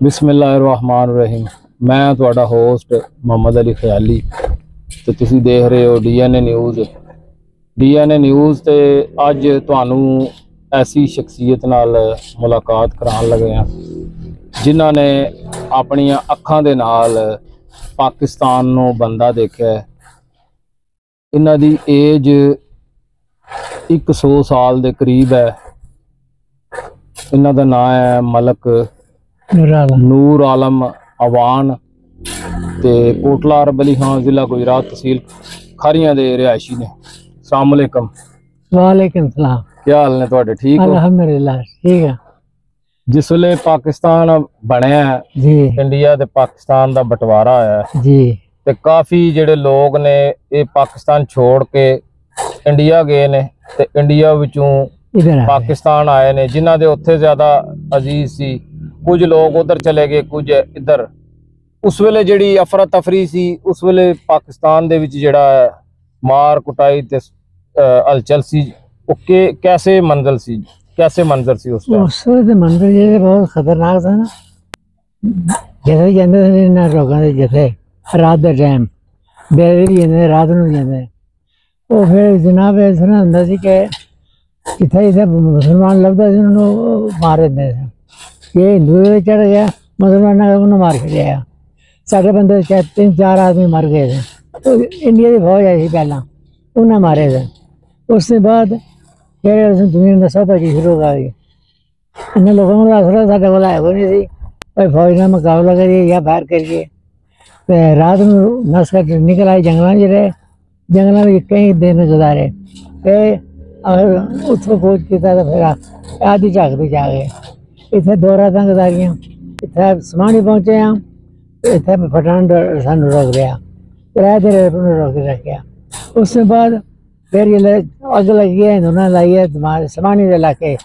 बिस्मिल्लाहिर्रहमानिर्रहीम। मैं तुहाडा होस्ट मोहम्मद अली ख्याली ते तुसी देख रहे हो डीएनए न्यूज़। डीएनए न्यूज़ ते अज तुहानू ऐसी शख्सियत नाल मुलाकात करान लगे हैं जिन्हां ने अपनियां अखां दे नाल पाकिस्तान नूं बनदा देखिया है। इन्हां दी एज 100 साल दे करीब है। इन्हां दा नाम है मलक नूर आलम अवान ते कोटला अरबली खां जिला गुजरात तहसील खारियां दे रिहायशी ने। अस्सलाम वालेकुम। वालेकुम सलाम। क्या हाल ने तुहाडे? ठीक हो? अल्हम्दुलिल्लाह ठीक है जिस वेले पाकिस्तान बनया है जी, इंडिया ते पाकिस्तान दा बंटवारा होया जी ते काफ़ी जिहड़े लोग ने ये पाकिस्तान छोड़ के इंडिया गए ने ते इंडिया विचों इधर पाकिस्तान आए ने जिन्हां दे उत्थे ज़्यादा अजीज सी। कुछ लोग उधर चले गए, कुछ इधर। उस वेले जिहड़ी अफरा तफरी सी उस वेले पाकिस्तान दे विच जिहड़ा मार कुटाई ते हलचल सी वो कैसे मंजर सी उस टाइम? उस वक्त मंदिर जे बहुत खतरनाक था ना। जैसे जाते थे ना लोगों के जैसे रात के टाइम बेरे भी जाते रात को जाते वो फिर जनाब इस तरह होंदा सी कि जिथे जिथे मुसलमान लगता सी उन्होंने मार देते थे। ये हिंदू चढ़ गया मुसलमानों का उन्होंने मार छड़िया। साढ़े बंदे 3-4 आदमी मर गए थे। तो इंडिया की फौज आई थी पहला उन्हें मारे थे। उसके बाद फिर दुनिया का सब की शुरू कर दी। इन लोगों को आसरा साढ़े को है कोई नहीं सी भाई फौज का मुकाबला करिए या बाहर करिए। तो रात में नस कर निकल आए जंगलों में रहे। जंगलों में कई दिन गुजारे फिर उतो खोज किया तो फिर आदि झाकते जा गए। इतने 2 रात गुजारियां। इतने समानी पहुंचे हैं इतने पठान सानू रोक दिया। किराए दे रोक रखा। उसके बाद फिर ये अग लगी है हिंदुना लाई है समानी के इलाके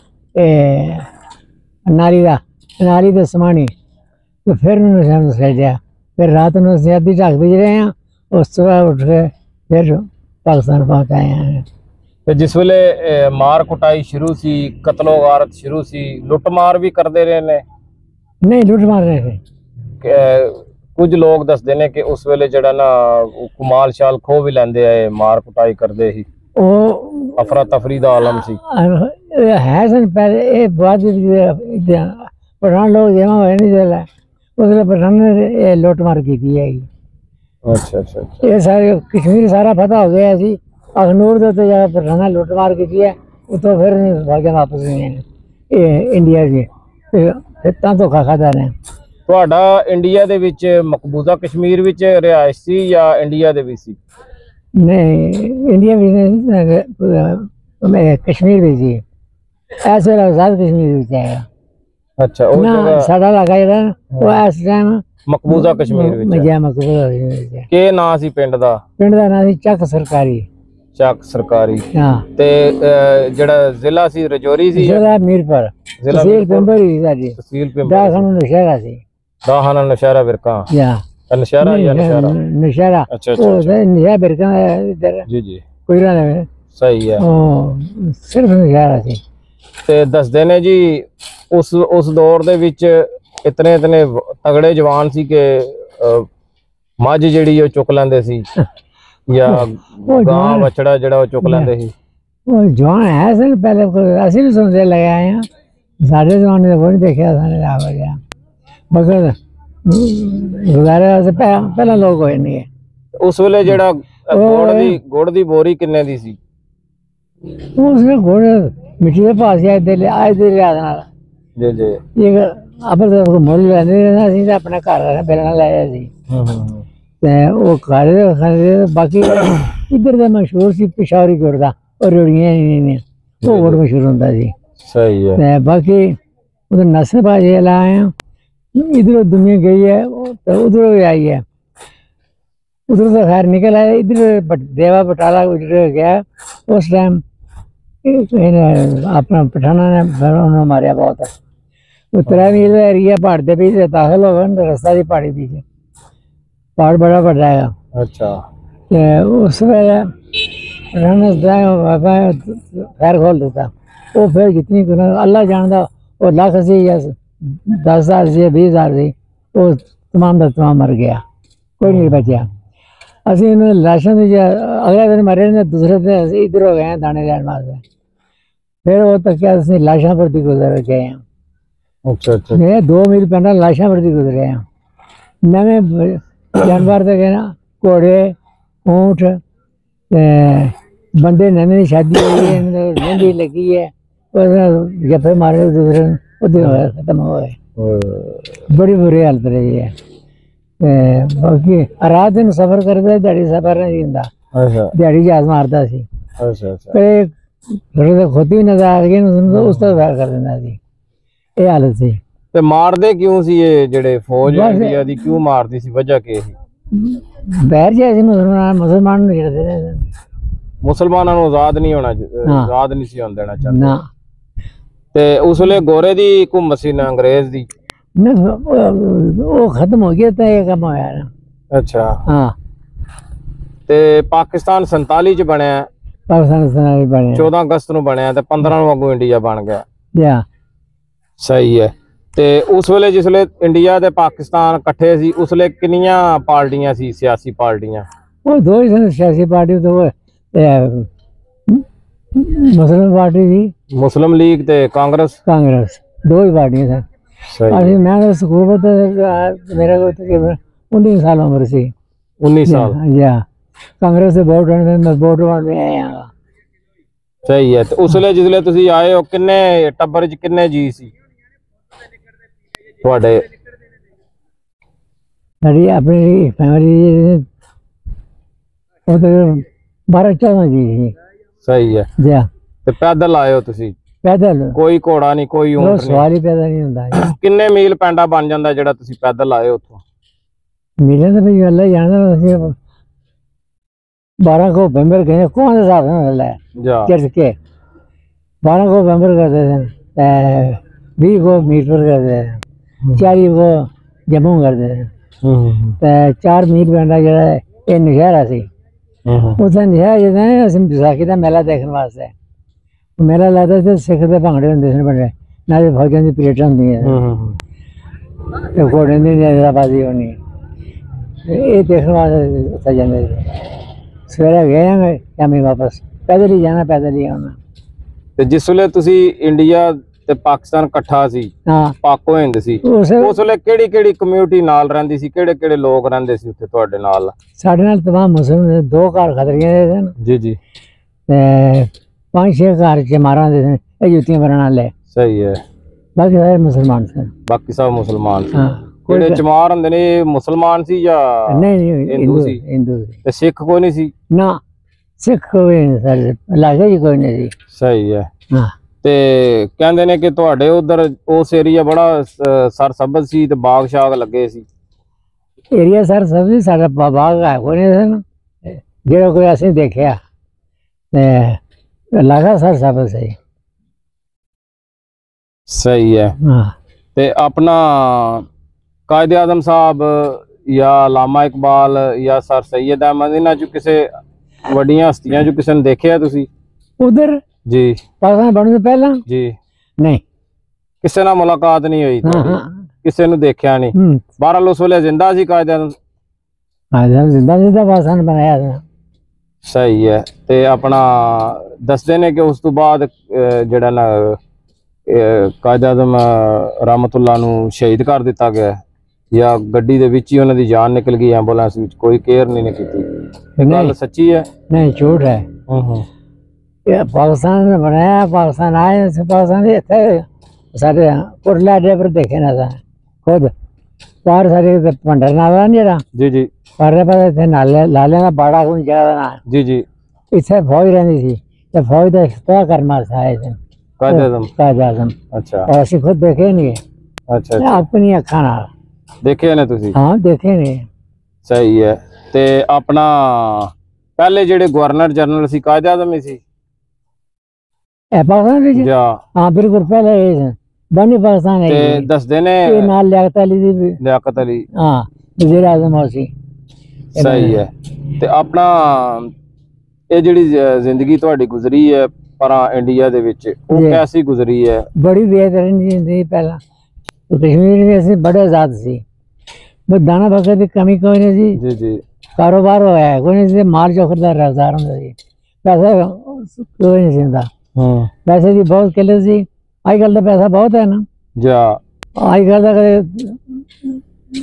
नाली तो समानी। तो फिर उन्होंने सैटिया। फिर रात में आदि झाक भी रहे हैं। उस बाद उठ के फिर पाकिस्तान पहुँच आए हैं। ते जिस वेले मार कुटाई शुरू सी, कत्लो गारत शुरू सी, लुट मार भी करते रहे ने? नहीं लुट मार रहे थे। कुछ लोग दसदे ने कि उस वेले जड़ा ना कुमाल शाल खो भी लेंदे आए, मार कुटाई करते ही, अफरा तफरी दा आलम सी। है सन पहले ये बाद पठान लोग जमा हुए नहीं चला उसने पठान ने लुट मार की थी। अच्छा अच्छा अच्छा। ये सारे कश्मीर सारा पता हो गया सी। अखनूर तो जगह पठाना लुट मार की थी तो फिर भाग्य वापस नहीं है इंडिया के फिर धोखा खाता ने। तुहाडा इंडिया दे विच मकबूजा कश्मीर विच रिहायश सी या इंडिया दे विच सी? नहीं इंडिया में कश्मीर में सी। ऐसे आजाद कश्मीर में आएगा। अच्छा वो जगह साडा इलाका जेड़ा वो इस टाइम मकबूजा कश्मीर विच है। मकबूजा कश्मीर के नाम सी पिंड दा? पिंड दा नाम सी चक सरकारी। चक सरकारी। हां ते जेड़ा जिला सी रजौरी सी? जिला मीरपुर। तहसील पिंबर ही साडी। तहसील पिंबर। दाखन नशहरा सी। दाखन नशहरा बिरका। या नशहरा या नशहरा? नशहरा। अच्छा अच्छा। वो नशहरा बिरका इधर जी जी कोई ना है। सही है। ओ सिर्फ नशहरा सी। ते दसदे ने जी उस दौर दे विच इतने तगड़े जवान सी के मझ जिहड़ी ओ चुक लैंदे सी या गां बछड़ा जिहड़ा ओ चुक लैंदे सी। वो जवान है सर पहले असि भी सुनते लगे आए हैं। साढ़े जमाने में कोई देखा सारे मगर गुजारे से पहला लोग होए नहीं है। उस वेले जेड़ा गुड़ दी बोरी किन्ने दी सी? उसने गुड़ मिट्टी के पास आए दे लिया जी जी। ये अपन तो मुल लेना सी अपने घर बेलना लाया सी ते वो घर बाकी इधर का मशहूर सी पिशावरी गुड़ दा और रोड़ियां नहीं वो गुड़ मशहूर होंदा सी। सही है। ते बाकी उधर नस्ल बाजे लाए हैं। इधर दुनिया गई है तो उधर भी आई है। उधर तो खैर निकल आया। इधर देवा बटाला उधर गया उस टाइम अपना पठाना ने उन्होंने मारिया बहुत। वो 3 मील का एरिया पहाड़ के पीछे दाखिल हो गए। रास्ता भी पहाड़ी पीछे पहाड़ बड़ा बड़ा है। अच्छा उस वेले खैर खोल देता वो फिर जितनी अल्लाह जानता वो लाख सी या 10 साल से 20 साल से वो तमाम का तमाम मर गया, कोई नहीं बचा। असं इन लाशों की अगले दिन मरे ने, दूसरे दिन असीं इधर हो गए हैं दाने लैन वास्ते। फिर वो तक क्या असं लाशा पर भी गुजर गए हैं। अच्छा अच्छा मैं 2 मील पिंड लाशा पर भी गुजरे हैं। नवे जानवर तो कहना घोड़े ऊँट बंदे नवे की शादी हुई है, मेहंदी लगी है, गप्पे मारे दूसरे खत्म हो गए। बड़ी बुरी हालत रही है। बाकी रात दिन सफर करते दिहाड़ी सफर नहीं दिंदा, अच्छा दिहाड़ी जहाज मारता सी। अच्छा अच्छा फिर खोती नजर आ गई उस तो कर देना सी, ये हालत सी। ਤੇ ਮਾਰਦੇ ਕਿਉਂ ਸੀ ਇਹ ਜਿਹੜੇ ਫੌਜ ਬਸ- ਇੰਡੀਆ ਦੀ ਕਿਉਂ ਮਾਰਦੀ ਸੀ, ਵਜ੍ਹਾ ਕੀ ਸੀ? ਬਹਿਰ ਜਾਏ ਮੁਸਲਮਾਨ ਨੂੰ ਛੱਡਦੇ ਨੇ ਮੁਸਲਮਾਨਾਂ ਨੂੰ ਆਜ਼ਾਦ ਨਹੀਂ ਹੋਣਾ ਹਾਂ। ਆਜ਼ਾਦ ਨਹੀਂ ਸੀ ਹੋਣ ਦੇਣਾ ਚਾਹੁੰਦੇ। ਨਾ। ਤੇ ਉਸ ਵੇਲੇ ਗੋਰੇ ਦੀ ਹਕੂਮਤ ਸੀ ਨਾ ਅੰਗਰੇਜ਼ ਦੀ? ਉਹ ਖਤਮ ਹੋ ਗਿਆ ਤਾਂ ਇਹ ਕੰਮ ਹੋਇਆ ਨਾ। ਅੱਛਾ ਹਾਂ ਤੇ ਪਾਕਿਸਤਾਨ 47 ਚ ਬਣਿਆ, ਪਾਕਿਸਤਾਨ ਸਨਾਈ ਬਣਿਆ 14 ਅਗਸਤ ਨੂੰ ਬਣਿਆ ਤੇ 15 ਨੂੰ ਅੱਗੋਂ ਇੰਡੀਆ ਬਣ ਗਿਆ। ਜਾਂ ਸਹੀ ਹੈ। ਤੇ ਉਸ ਵੇਲੇ ਜਿਸ ਵੇਲੇ ਇੰਡੀਆ ਤੇ ਪਾਕਿਸਤਾਨ ਇਕੱਠੇ ਸੀ ਉਸ ਵੇਲੇ ਕਿੰਨੀਆਂ ਪਾਰਟੀਆਂ ਸੀ, ਸਿਆਸੀ ਪਾਰਟੀਆਂ? ਉਹ ਦੋ ਹੀ ਸਨ ਸਿਆਸੀ ਪਾਰਟੀ ਤੋਂ ਮੁਸਲਿਮ ਪਾਰਟੀ ਸੀ, ਮੁਸਲਿਮ ਲੀਗ ਤੇ ਕਾਂਗਰਸ। ਕਾਂਗਰਸ, ਦੋ ਹੀ ਪਾਰਟੀਆਂ ਸਨ। ਸਹੀ ਅਸੀਂ ਮੈਂ ਸਕੂਲ ਮੇਰਾ ਕੋਲ ਤਕਰੀਬਨ 19 ਸਾਲ ਉਮਰ ਸੀ। 19 ਸਾਲ। ਜਾਂ ਕਾਂਗਰਸ ਦੇ ਵੋਟ ਮੈਂ ਵੋਟ ਵੰਡ में ਆਇਆ। ਸਹੀ ਹੈ। ਤੇ ਉਸ ਵੇਲੇ ਜਿਸ ਵੇਲੇ ਤੁਸੀਂ ਆਏ ਹੋ ਕਿੰਨੇ ਟੱਬਰ ਚ ਕਿੰਨੇ ਜੀ ਸੀ ਤੁਹਾਡੇ? ਸਾਡੀ ਆਪਣੀ ਫੈਮਿਲੀ ਉਹ ਤਾਂ 12-14 ਜੀ ਸੀ। ਸਹੀ ਹੈ। ਜਾਂ ਤੇ ਪੈਦਲ ਆਏ ਹੋ ਤੁਸੀਂ? ਪੈਦਲ ਕੋਈ ਘੋੜਾ ਨਹੀਂ, ਕੋਈ ਉਹ ਊਂਟ ਸਵਾਲ ਹੀ ਪੈਦਾ ਨਹੀਂ ਹੁੰਦਾ ਜੀ। ਨਹੀਂ? ਕਿੰਨੇ ਮੀਲ ਪੈਂਡਾ ਬਣ ਜਾਂਦਾ ਜਿਹੜਾ ਤੁਸੀਂ ਪੈਦਲ ਆਏ ਉੱਥੋਂ? ਮਿਲੇ ਤਾਂ ਵੀ ਅੱਲਾ ਜਾਣਦਾ। ਅਸੀਂ 12 को मेंबर गए कौन सा हिसाब से ले ਜਾ चर्च के 12 को मेंबर करते थे, 20 को मीटर करते थे, 40 को जम्मू करते थे। ਤੇ 4 ਮੀਲ ਪਿੰਡਾ ਜਿਹੜਾ ਇਹ ਨਸ਼ਹਿਰਾ ਸੀ। ਉੱਥੇ ਨਸ਼ਹਿਰਾ ਜਦੋਂ ਅਸੀਂ ਵਿਸਾਖੀ ਦਾ ਮੇਲਾ ਦੇਖਣ ਵਾਸਤੇ ਮੇਲਾ ਲੱਗਦਾ ਸੀ। ਸਿੱਖ ਦੇ ਭੰਗੜੇ ਹੁੰਦੇ ਸੀ ਬੜੇ, ਨਾਲੇ ਫੌਜਾਂ ਦੀ ਪਰੇਡਾਂ ਹੁੰਦੀਆਂ ਤੇ ਘੋੜੇ ਦੀ ਨਜ਼ਾਰਾਬਾਜ਼ੀ ਹੋਣੀ। ਇਹ ਦੇਖਣ ਵਾਸਤੇ ਉੱਥੇ ਜਾਂਦੇ ਸੀ। ਸਵੇਰੇ ਗਏ ਹਾਂ, ਸ਼ਾਮੀ ਵਾਪਸ ਪੈਦਲ ਹੀ ਜਾਣਾ, ਪੈਦਲ ਹੀ ਆਉਣਾ। ਤੇ ਜਿਸ ਵੇਲੇ ਤੁਸੀਂ ਇੰਡੀਆ ਤੇ ਪਾਕਿਸਤਾਨ ਇਕੱਠਾ ਸੀ, ਹਾਂ ਪਾਕੋ ਹਿੰਦ ਸੀ, ਉਸ ਵੇਲੇ ਕਿਹੜੀ ਕਿਹੜੀ ਕਮਿਊਨਿਟੀ ਨਾਲ ਰਹਿੰਦੀ ਸੀ, ਕਿਹੜੇ ਕਿਹੜੇ ਲੋਕ ਰਹਿੰਦੇ ਸੀ ਉੱਥੇ ਤੁਹਾਡੇ ਨਾਲ? ਸਾਡੇ ਨਾਲ ਤਮਾਮ ਮੁਸਲਮਾਨ, 2 ਘਰ ਖਤਰੀਆਂ ਦੇ ਸਨ ਜੀ ਜੀ। ਤੇ 5-6 ਘਰ ਚਮਾਰਾਂ ਦੇ ਸਨ, ਇਹ ਜੁੱਤੀਆਂ ਭਰਨ ਵਾਲੇ। ਸਹੀ ਹੈ। ਬਾਕੀ ਸਾਰੇ ਮੁਸਲਮਾਨ ਸਨ। ਬਾਕੀ ਸਭ ਮੁਸਲਮਾਨ ਸੀ। ਹਾਂ ਜਿਹੜੇ ਚਮਾਰ ਹੁੰਦੇ ਨੇ ਇਹ ਮੁਸਲਮਾਨ ਸੀ ਜਾਂ ਨਹੀਂ ਹਿੰਦੂ ਸੀ? ਹਿੰਦੂ ਸੀ। ਤੇ ਸਿੱਖ ਕੋਈ ਨਹੀਂ ਸੀ? ਨਾ ਸਿੱਖ ਕੋਈ ਨਹੀਂ ਸਰ, ਲਾਗੇ ਹੀ ਕੋਈ ਨਹੀਂ ਸੀ। ਸਹੀ ਹੈ। ਹਾਂ ਤੇ ਕਹਿੰਦੇ ਨੇ ਕਿ ਤੁਹਾਡੇ ਉਧਰ ਉਸ ਏਰੀਆ ਬੜਾ ਸਰਸਬਜ਼ ਸੀ ਤੇ ਬਾਗ ਸ਼ਾਗ ਲੱਗੇ ਸੀ। ਏਰੀਆ ਸਰ ਸਭ ਸਾਡਾ ਬਾਗ ਹੈ ਕੋਈ ਨਹੀਂ ਸਨ, ਜਿਹੜਾ ਕੋਈ ਅਸੀਂ ਦੇਖਿਆ ਤੇ ਲਾਗਾ ਸਰ ਸਭ ਸਹੀ। ਸਹੀ ਹੈ। ਹਾਂ ਤੇ ਆਪਣਾ ਕਾਇਦ ਆਜ਼ਮ ਸਾਹਿਬ ਜਾਂ ਲਾਮਾ ਇਕਬਾਲ ਜਾਂ ਸਰ ਸੈਯਦ ਅਹਿਮਦ ਇਹਨਾਂ ਚੋਂ ਕਿਸੇ ਵੱਡੀਆਂ ਹਸਤੀਆਂ ਚੋਂ ਕਿਸੇ ਨੂੰ ਦੇਖਿਆ ਤੁਸੀਂ? ਉਧਰ ਜੀ ਪਾਕਿਸਤਾਨ ਬਣਨ ਤੋਂ ਪਹਿਲਾਂ ਜੀ। ਨਹੀਂ। ਕਿਸੇ ਨਾਲ ਮੁਲਾਕਾਤ ਨਹੀਂ ਹੋਈ ਹਾਂ ਤੁਹਾਡੀ? ਹਾਂ ਕਿਸੇ ਨੂੰ ਦੇਖਿਆ ਨਹੀਂ? ਬਹਰਹਾਲ ਉਸ ਵੇਲੇ ਜ਼ਿੰਦਾ ਸੀ ਕਾਇਦ ਆਜ਼ਮ? ਆਜ਼ਮ ਜ਼ਿੰਦਾ ਪਾਕਿਸਤਾਨ ਬਣਾਇਆ ਸੀ। ਸਹੀ ਹੈ। ਤੇ ਆਪਣਾ ਦੱਸਦੇ ਨੇ ਕਿ ਉਸ ਤੋਂ ਬਾਅਦ ਜਿਹੜਾ ਨਾ ਕਾਇਦ ਆਜ਼ਮ ਰਹਿਮਤੁल्लाह ਨੂੰ ਸ਼ਹੀਦ ਕਰ ਦਿੱਤਾ ਗਿਆ ਜਾਂ ਗੱਡੀ ਦੇ ਵਿੱਚ ਹੀ ਉਹਨਾਂ ਦੀ ਜਾਨ ਨਿਕਲ ਗਈ, ਐਂਬੂਲੈਂਸ ਵਿੱਚ ਕੋਈ ਕੇਅਰ ਨਹੀਂ ਕੀਤੀ? ਇਹ ਗੱਲ ਸੱਚੀ ਹੈ? ਨਹੀਂ ਝੂਠ ਹੈ। ਇਹ ਪਾਕਿਸਤਾਨ ਨੇ ਬਣਾਇਆ, ਪਾਕਿਸਤਾਨ ਆਏ ਪਾਕਿਸਤਾਨ ਇੱਥੇ ਸਾਡੇ ਕੁਰਲਾ ਡੇਬਰ ਦੇਖੇ ਨਾ ਤਾਂ ਖੁਦ ਬਾਹਰ ਸਾਡੇ ਭੰਡਰ ਨਾਲਾ ਨਹੀਂ ਜਿਹੜਾ ਜੀ ਜੀ ਪਰਲੇ ਪਾਸੇ ਇੱਥੇ ਲਾਲਿਆਂ ਦਾ ਬਾੜਾ ਕੋਈ ਜਗ੍ਹਾ ਦਾ ਨਾਂ ਜੀ ਜੀ। ਇੱਥੇ ਫੌਜ ਰਹਿੰਦੀ ਸੀ ਤੇ ਫੌਜ ਦਾ ਇਸਤਿਆ ਕਰਨ ਵਾਸਤੇ ਆਏ ਸੀ ਕਾਇਦ ਆਜ਼ਮ? ਕਾਇਦ ਆਜ਼ਮ। ਅੱਛਾ और ਅਸੀਂ खुद देखे नहीं है। ਅੱਛਾ अपनी अखा नाल ਦੇਖੇ ਨੇ ਤੁਸੀਂ? हाँ देखे नहीं। ਸਹੀ ਹੈ। ਤੇ ਆਪਣਾ ਪਹਿਲੇ ਜਿਹੜੇ ਗਵਰਨਰ ਜਨਰਲ ਸੀ ਕਾਇਦ ਆਜ਼ਮ ਹੀ ਸੀ पाकिस्तान में ਜਾਂ? हाँ बिल्कुल पहले बनी पाकिस्तान है ਤੇ ਦੱਸਦੇ ਨੇ ये नाल लियाकत अली दी भी। ਲਿਆਕਤ ਅਲੀ। हाँ वज़ीर आज़म और सी। ਸਹੀ ਹੈ। ਤੇ ਆਪਣਾ ਇਹ ਜਿਹੜੀ ਜ਼ਿੰਦਗੀ ਤੁਹਾਡੀ ਗੁਜ਼ਰੀ ਹੈ ਪਰਾਂ ਇੰਡੀਆ ਦੇ ਵਿੱਚ ਉਹ ਜੀ। ਕੈਸੀ ਗੁਜ਼ਰੀ ਹੈ? बड़ी बेहतरीन जिंदगी पहला तो कश्मीर में ऐसे बड़े आजाद सी, बस दाना फसर की कमी कोई नहीं सी, जी जी कारोबार होया है कोई नहीं सी, माल चौकदार रफ्तार होंदा सी, पैसा कोई नहीं सींदा, पैसे की बहुत किल्लत सी। अजकल तो पैसा बहुत है ना, जा अजकल तो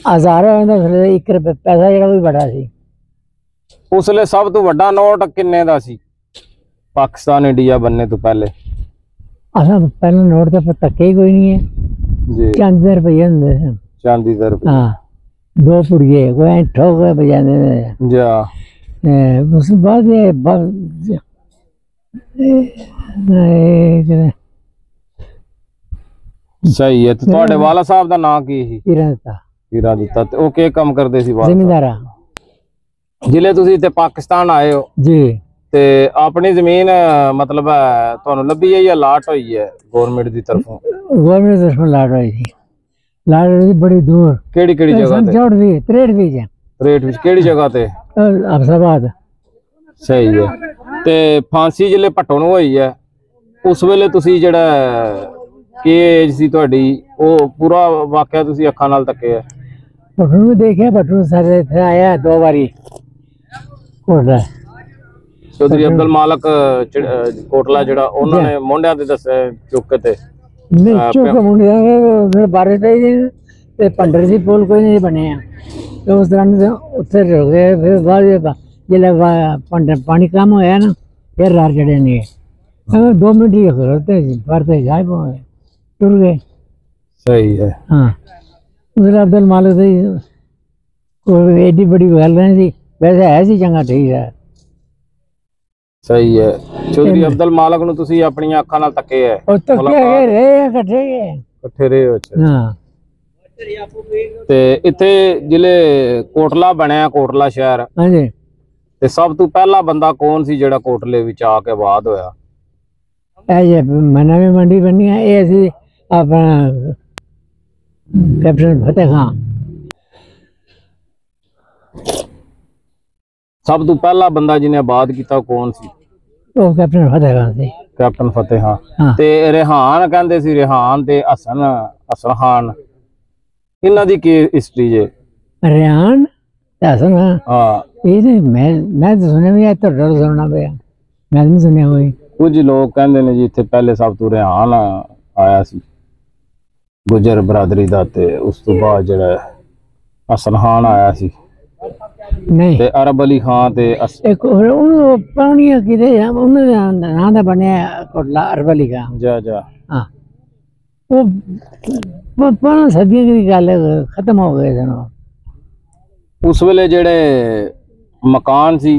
1000 होंदा, 1 रुपये पैसा जेड़ा कोई बड़ा सी। उसले सब तो वड्डा नोट किन्ने दा सी पाकिस्तान इंडिया बनने तो पहले? असा पहले नोट तो तक्के ही कोई नहीं है, जी चांदी दे रुपये होंदे सन। चांदी दर हाँ, 2 पुड़िए कोई ठोक के बजाते थे। जा उस बाद ये सही है। तो ਤੁਹਾਡੇ ਵਾਲਾ ਸਾਹਿਬ ਦਾ ਨਾਂ ਕੀ ਸੀ? हीरा था, ਹੀਰਾ ਦਿੱਤਾ। ਤੇ ਉਹ ਕੀ ਕੰਮ ਕਰਦੇ ਸੀ ਵਾਲਾ ਸਾਹਿਬ? जमींदारा ਜ਼ਿਲ੍ਹੇ ਤੁਸੀਂ ਤੇ ਪਾਕਿਸਤਾਨ ਆਏ ਹੋ जी। ਤੇ ਆਪਣੀ ਜ਼ਮੀਨ ਮਤਲਬ ਤੁਹਾਨੂੰ ਲੱਭੀ ਹੈ ਜਾਂ ਲਾਟ ਹੋਈ ਹੈ ਗਵਰਨਮੈਂਟ ਦੀ ਤਰਫੋਂ? गवर्नमेंट दुश्मन लाट रही थी, लाट रही थी बड़ी दूर, ਕਿਹੜੀ ਕਿਹੜੀ ਜਗ੍ਹਾ ਤੇ? 63 भी है, ਰੇਟ ਵਿੱਚ ਕਿਹੜੀ ਜਗ੍ਹਾ ਤੇ? अफसाबाद। ਸਹੀ ਹੈ। ਤੇ ਫਾਂਸੀ ਜ਼ਿਲ੍ਹੇ ਭੱਟੋ ਨੂੰ ਹੋਈ ਹੈ, ਉਸ ਵੇਲੇ ਤੁਸੀਂ ਜਿਹੜਾ ਕੀ ਏਜ ਸੀ ਤੁਹਾਡੀ, ਉਹ ਪੂਰਾ ਵਾਕਿਆ ਤੁਸੀਂ ਅੱਖਾਂ ਨਾਲ ਤੱਕਿਆ? भट्टू में देखे, भट्टू सारे थे आया 2 बारी कोटला। ਚੌਧਰੀ ਅਬਦੁਲ ਮਾਲਕ ਕੋਟਲਾ ਜਿਹੜਾ ਉਹਨਾਂ ਨੇ ਮੋਢਿਆਂ ਤੇ ਦੱਸਿਆ ਚੁੱਕ ਕੇ ਤੇ नहीं चुप मुंडिया फिर बारिश पई ते पंडर जी पुल कोई नहीं बने हैं, तो उस दौरान उत्थे रुक गए। फिर बाद जिले पंडर पानी कम होया ना, फिर रार चढ़े नहीं 2 मिनट ही खड़ोते पड़ते जाए पाए टुर गए। सही है। हाँ, उधर अब्दुल मालिक दी कोई एडी बड़ी गल नहीं सी, वैसे है सी चंगा ठीक है। ਸਹੀ ਹੈ। ਚੌਧਰੀ ਅਬਦੁਲ ਮਾਲਕ ਨੂੰ ਤੁਸੀਂ ਆਪਣੀਆਂ ਅੱਖਾਂ ਨਾਲ ਤੱਕੇ ਹੈ? और तो क्या है रे इकट्ठे गए। ਇਕੱਠੇ ਰਹੇ ਹੋ? ਅੱਛਾ। हाँ, ਤੇ ਇੱਥੇ ਜ਼ਿਲ੍ਹੇ ਕੋਟਲਾ ਬਣਿਆ, ਕੋਟਲਾ ਸ਼ਹਿਰ, हाँ जी। ਤੇ ਸਭ ਤੋਂ ਪਹਿਲਾ ਬੰਦਾ ਕੌਣ ਸੀ ਜਿਹੜਾ ਕੋਟਲੇ ਵਿੱਚ ਆ ਕੇ ਆਬਾਦ ਹੋਇਆ? ऐसे मना में मंडी बनी है, ऐसे अपना कैप्टन फतेह खान। ਸਭ ਤੋਂ ਪਹਿਲਾ ਬੰਦਾ ਜਿਹਨੇ ਆਬਾਦ ਕੀਤਾ ਉਹ ਕੌਣ ਸੀ? वो कैप्टन फतेह खान से। ਕੈਪਟਨ ਫਤਿਹ ਖਾਨ। हाँ, ਤੇ ਰਿਹਾਨ ਕਹਿੰਦੇ ਸੀ, ਰਿਹਾਨ ਤੇ ਹਸਨ ਖਾਨ, ਇਹਨਾਂ ਦੀ ਕੀ ਹਿਸਟਰੀ ਜੇ? रेहान हसन खान, ਹਾਂ, ये तो मैं तो सुने भी है, तो डर सुनना पे मैं नहीं सुने हुई। ਕੁਝ ਲੋਕ ਕਹਿੰਦੇ ਨੇ ਜੀ ਇੱਥੇ ਪਹਿਲੇ ਸਭ ਤੋਂ ਰਿਹਾਨ ਆਇਆ ਸੀ ਗੁਜਰ ਬਰਾਦਰੀ ਦਾ, ਤੇ ਉਸ ਤੋਂ ਬਾਅਦ ਜਿਹੜਾ ਹਸਨ ਖਾਨ ਆਇਆ ਸੀ, नहीं ਤੇ ਅਰਬ ਅਲੀ ਖਾਨ ਤੇ एक पानी कि उन्होंने नां दा बने कोटला अरबली का। ਜਾ ਜਾ हाँ, वो 15 सदियों की गल खत्म हो गए थे। ਉਸ ਵੇਲੇ ਜਿਹੜੇ ਮਕਾਨ ਸੀ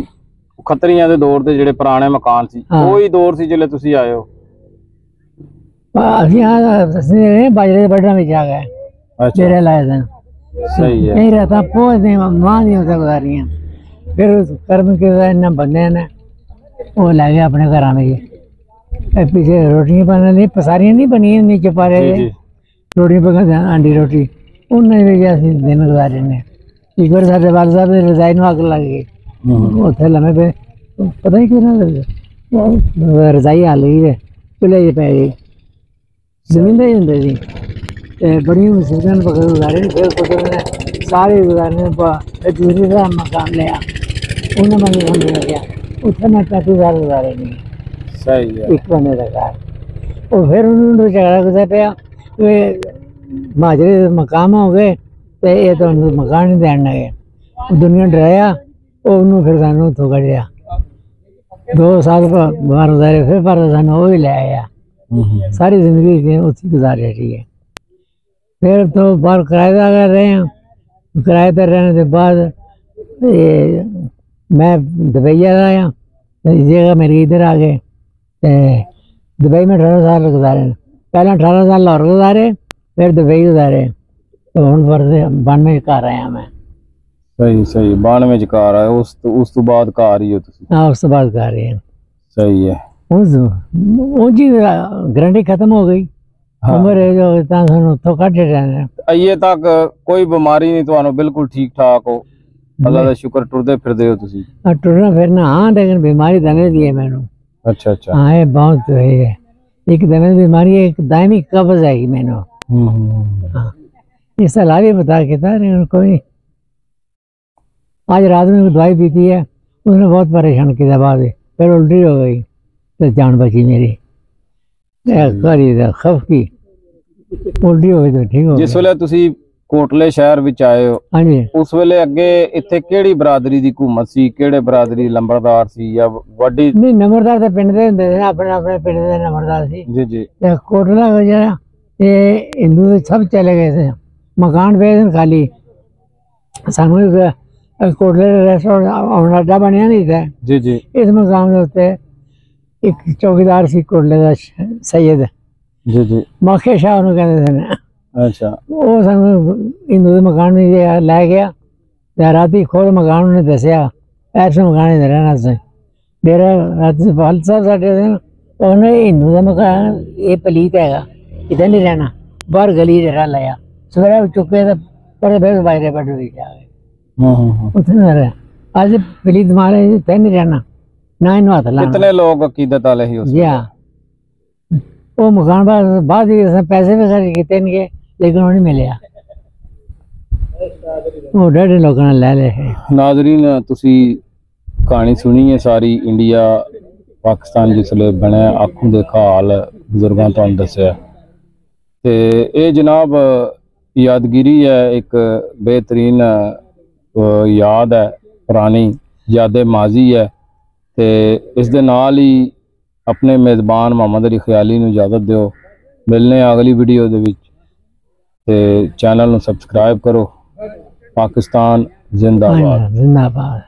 ਖੱਤਰੀਆਂ ਦੇ ਦੌਰ ਦੇ ਜਿਹੜੇ ਪੁਰਾਣੇ ਮਕਾਨ ਸੀ, ਹਾਂ। ਉਹੀ ਦੌਰ ਸੀ ਜਿਹੜੇ ਤੁਸੀਂ ਆਏ ਹੋ? अभी यहाँ बाजरे बढ़ना भी जा गए, ਅੱਛਾ, डेरे लाए थे। ਸਹੀ ਹੈ। नहीं रहता पहुँचते माँ नहीं होता गुजारियाँ, फिर उस कर्म के इन्ना बंदे ने वो लै गए अपने घर में जी। पीछे रोटियां बनने नहीं, पसारियां नहीं बनी नीचे पारे जी जी रोटियां पका आंडी रोटी उन्हें भी अस दिन गुजारे ने। एक बार साढ़े वाल साहब की रजाई में अग लग गई, उत्थे लम्हे पे, पता ही क्यों रजाई हल गई है, चूल्हे पै गई, जमीन ही होंगे जी। बड़ी मुसीबत गुजारे फिर कुदरत ने सारे गुजारने दूसरी का मकान लिया, उन्हें मैं समझ गया, उत्थे मैं 35 साल गुजारे नहीं सही है। एक बंदे का घर। और फिर उन्होंने झगड़ा गुजर पाया, माजरे मकाम हो गए तो ये तो मकान नहीं देने लगे, दुनिया डराया और उन्होंने फिर सानू उतो कढ़िया 2 साल बाहर गुजारे, फिर पर सानू वो ही ले आया, सारी जिंदगी उसी गुजारे ठीक है। फिर तो बाहर किराएदार रहे हैं, किराएदार रहने के बाद मैं दुबई आया, जगह मेरी इधर आ गए, दुबई में 18 साल गुजारे, पहले 18 साल लाहौर गुजारे, फिर दुबई गुजारे, तो हम पर 92 घर आया मैं। सही सही 92 ਚ ਘਰ ਆਏ, ਉਸ ਤੋਂ ਬਾਅਦ ਘਰ ਹੀ ਹੋ ਤੁਸੀਂ? हाँ, उस बाद घर आए हैं। सही है। जी गारंटी खत्म हो गई, उम्र है जो इतना सानू तो कट रहने। ਅਜੇ ਤੱਕ ਕੋਈ ਬਿਮਾਰੀ ਨਹੀਂ ਤੁਹਾਨੂੰ, ਬਿਲਕੁਲ ਠੀਕ ਠਾਕ ਹੋ? ਅੱਲਾ ਦਾ ਸ਼ੁਕਰ, ਟੁਰਦੇ ਫਿਰਦੇ ਹੋ ਤੁਸੀਂ? टुरना फिरना हाँ, लेकिन बीमारी दने दी है मैनू। अच्छा अच्छा। हाँ, ये बहुत है, एक दमे बीमारी है, एक दायमी कब्ज आई मैनू। हाँ, ये सलाह भी बता के था लेकिन कोई। आज रात में दवाई पीती है, उसने बहुत परेशान किया बाद में, फिर उल्टी हो गई तो जान बची मेरी। खफ की उल्टी हो गई तो ठीक हो जिस गई। ਵੇਲੇ ਤੁਸੀਂ ਕੋਟਲੇ ਸ਼ਹਿਰ ਵਿੱਚ ਆਏ ਹੋ हाँ जी, ਉਸ ਵੇਲੇ ਅੱਗੇ ਇੱਥੇ ਕਿਹੜੀ ਬਰਾਦਰੀ ਦੀ ਹਕੂਮਤ ਸੀ, ਕਿਹੜੇ ਬਰਾਦਰੀ ਲੰਬੜਦਾਰ ਸੀ ਜਾਂ ਵੱਡੀ? नहीं नंबरदार तो पिंड दे हुंदे ने, अपने अपने पिंड दे नंबरदार सी। ਜੀ ਜੀ ते कोटला जरा ये हिंदू तो सब चले गए थे, मकान पे थे खाली। सानू कोटले रेस्टोरेंट अड्डा बनया नहीं था। जी जी इस मकाम के उत्ते एक चौकीदार सी कोटले का सैयद जी जी मखे शाह ਨੂੰ ਕਹਿੰਦੇ ਨੇ। अच्छा ਉਹ ਸਾਨੂੰ ਹਿੰਦੂ ਦੇ ਮਕਾਨ ਵਿੱਚ ਲੈ ਗਿਆ ਤੇ ਰਾਤੀ ਖੋਲ ਮਕਾਨ ਉਹਨੇ ਦੱਸਿਆ ਐਸੇ ਮਕਾਨ ਦੇ ਰਹਿਣਾ ਸੀ। ਮੇਰਾ ਰਾਤੀ ਫਲ ਸਾਹਿਬ ਸਾਡੇ ਉਹਨੇ ਹਿੰਦੂ ਦਾ ਮਕਾਨ ਇਹ ਪਲੀਤ ਹੈਗਾ, ਕਿਤੇ ਨਹੀਂ ਰਹਿਣਾ, ਬਾਹਰ ਗਲੀ ਚ ਰਹਿ ਲਿਆ। ਸਵੇਰੇ ਚੁੱਕੇ ਤਾਂ ਪਰ ਬੈਠ ਬਾਹਰ ਬੈਠ ਰਹੀ ਜਾ ਉੱਥੇ ਨਾ ਰਹਿ। ਅੱਜ ਪਲੀਤ ਮਾਰੇ ਤੇ ਨਹੀਂ ਰਹਿਣਾ ਨਾ, ਇਹਨੂੰ ਹੱਥ ਲਾਣਾ। कितने लोग अकीदत वाले ही जी हाँ, वो मकान बाद पैसे भी खर्च किए इनके, लेकिन वो नहीं मिले। वो डेढ़ लोगों ने ले ले। नाजरीन ਤੁਸੀਂ ਕਹਾਣੀ ਸੁਣੀ ਹੈ ਸਾਰੀ। ਇੰਡੀਆ ਪਾਕਿਸਤਾਨ ਜਿਸਲੇ ਬਣਿਆ ਆਖੂ ਦੇ ਹਾਲ ਬਜ਼ੁਰਗਾਂ ਤੁਹਾਨੂੰ ਦੱਸਿਆ ਤੇ ਇਹ ਜਨਾਬ ਯਾਦਗਿਰੀ ਹੈ, ਇੱਕ ਬਿਹਤਰੀਨ ਯਾਦ ਹੈ, ਪੁਰਾਣੀ ਯਾਦੇ ਮਾਜ਼ੀ ਹੈ ਤੇ ਇਸ ਦੇ ਨਾਲ ਹੀ ਆਪਣੇ ਮੇਜ਼ਬਾਨ ਮੁਹੰਮਦ ਅਲੀ ਖਿਆਲੀ ਨੂੰ ਇਜਾਜ਼ਤ ਦਿਓ। ਮਿਲਨੇ ਆ ਅਗਲੀ ਵੀਡੀਓ ਦੇ ਵਿੱਚ ਤੇ ਚੈਨਲ ਨੂੰ ਸਬਸਕ੍ਰਾਈਬ ਕਰੋ। पाकिस्तान जिंदाबाद। जिंदाबाद।